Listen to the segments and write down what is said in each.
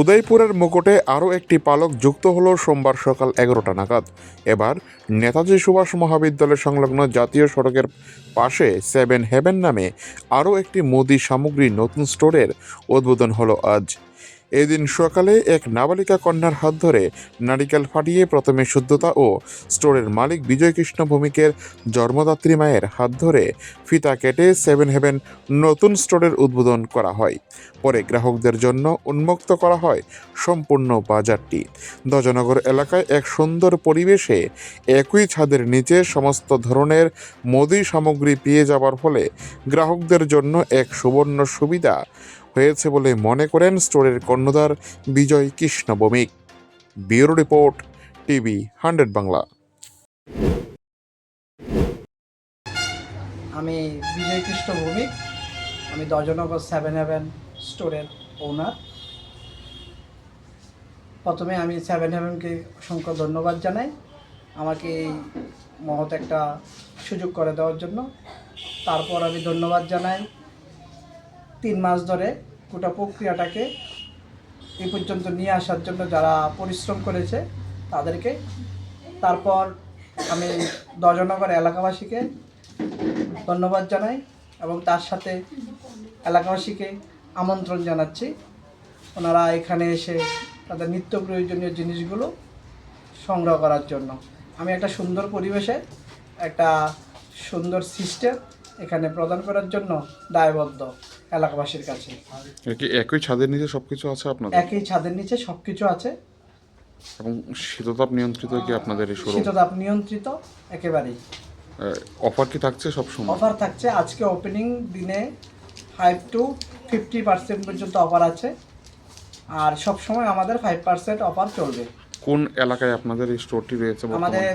উদয়পুরের মুকুটে আরও একটি পালক যুক্ত হলো সোমবার সকাল 11টা নাগাদ। এবার নেতাজি সুভাষ মহাবিদ্যালয় সংলগ্ন জাতীয় সড়কের পাশে 7 হেভেন নামে আরও একটি মুদি সামগ্রী নতুন স্টোরের উদ্বোধন হলো আজ। এদিন সকালে এক নাবালিকা কন্যার হাত ধরে নারিকেল ফাটিয়ে প্রথমে শুদ্ধতা ও স্টোরের মালিক বিজয় কৃষ্ণ ভৌমিকের জন্মদাত্রী মায়ের হাত ধরে ফিতা কেটে 7 হেভেন নতুন স্টোরের উদ্বোধন করা হয়। পরে গ্রাহকদের জন্য উন্মুক্ত করা হয় সম্পূর্ণ বাজারটি। ধ্বজনগর এলাকায় এক সুন্দর পরিবেশে একই ছাদের নিচে সমস্ত ধরনের মুদি সামগ্রী পেয়ে যাবার ফলে গ্রাহকদের জন্য এক সুবর্ণ সুবিধা হয়েছে বলে মনে করেন স্টোরের কর্ণধার Bijoy Krishna Bhowmik. Bureau report, TV 100 Bangla. আমি বিজয় কৃষ্ণ ভৌমিক, আমি ধ্বজনগর 7 হেভেন স্টোরের ওনার। প্রথমে আমি 7 হেভেনকে অসংখ্য ধন্যবাদ জানাই আমাকে এই মহৎ একটা সুযোগ করে দেওয়ার জন্য। তারপর আমি ধন্যবাদ জানাই 3 মাস ধরে গোটা প্রক্রিয়াটাকে এই পর্যন্ত নিয়ে আসার জন্য যারা পরিশ্রম করেছে তাদেরকে। তারপর আমি ধ্বজনগর এলাকাবাসীকে ধন্যবাদ জানাই এবং তার সাথে এলাকাবাসীকে আমন্ত্রণ জানাচ্ছি ওনারা এখানে এসে তাদের নিত্য প্রয়োজনীয় জিনিসগুলো সংগ্রহ করার জন্য। আমি একটা সুন্দর পরিবেশে একটা সুন্দর সিস্টেম এখানে প্রদান করার জন্য দায়বদ্ধ এলাকাবাসীর কাছে। একই ছাদের নিচে সবকিছু আছে আপনাদের? একই ছাদের নিচে সব কিছু আছে এবং শীততাপ নিয়ন্ত্রিত কি আপনাদের এই শোরুম? শীততাপ নিয়ন্ত্রিত একেবারেই। অফার কি থাকছে সব সময়? অফার থাকছে, আজকে ওপেনিং দিনে 5 to 50% পর্যন্ত অফার আছে, আর সব সময় আমাদের 5% অফার চলবে। কোন এলাকায় আপনাদের এই স্টোরটি রয়েছে? আমাদের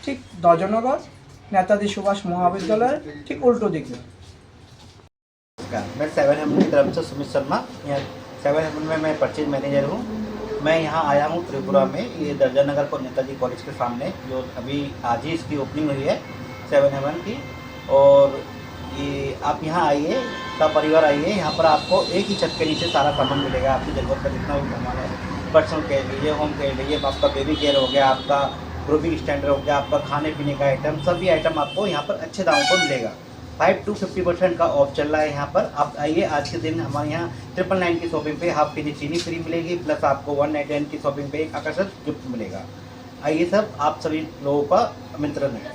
ঠিক ধ্বজনগর নেতাজি সুভাষ মহাবিদ্যালয়ের ঠিক उल्टो दिखे। मैं 7 हेवन की तरफ से सुमित शर्मा, यहाँ 7 हेवन में मैं परचेज मैनेजर हूँ। मैं यहाँ आया हूँ त्रिपुरा में, ये दर्जनगर को नेताजी कॉलेज के सामने, जो अभी आज ही इसकी ओपनिंग हुई है 7 हेवन की। और ये आप यहाँ आइए, सब परिवार आइए, यहाँ पर आपको एक ही छत के नीचे सारा सामान मिलेगा। आपकी ज़रूरत का जितना भी सामान है, पर्सनल केयर लीजिए, होम केयर लीजिए, आपका बेबी केयर हो गया, आपका ग्रोविंग स्टैंडर्ड हो गया, आपका खाने पीने का आइटम, सभी आइटम आपको यहाँ पर अच्छे दामों पर मिलेगा। 5 to 50% का ऑफ चल रहा है यहाँ पर। आप आइए, आज के दिन हमारे यहाँ 999 की शॉपिंग पे हाफ के जी चीनी फ्री मिलेगी, प्लस आपको 199 की शॉपिंग पे एक आकर्षक गिफ्ट मिलेगा। आइए सब, आप सभी लोगों का आमंत्रण है।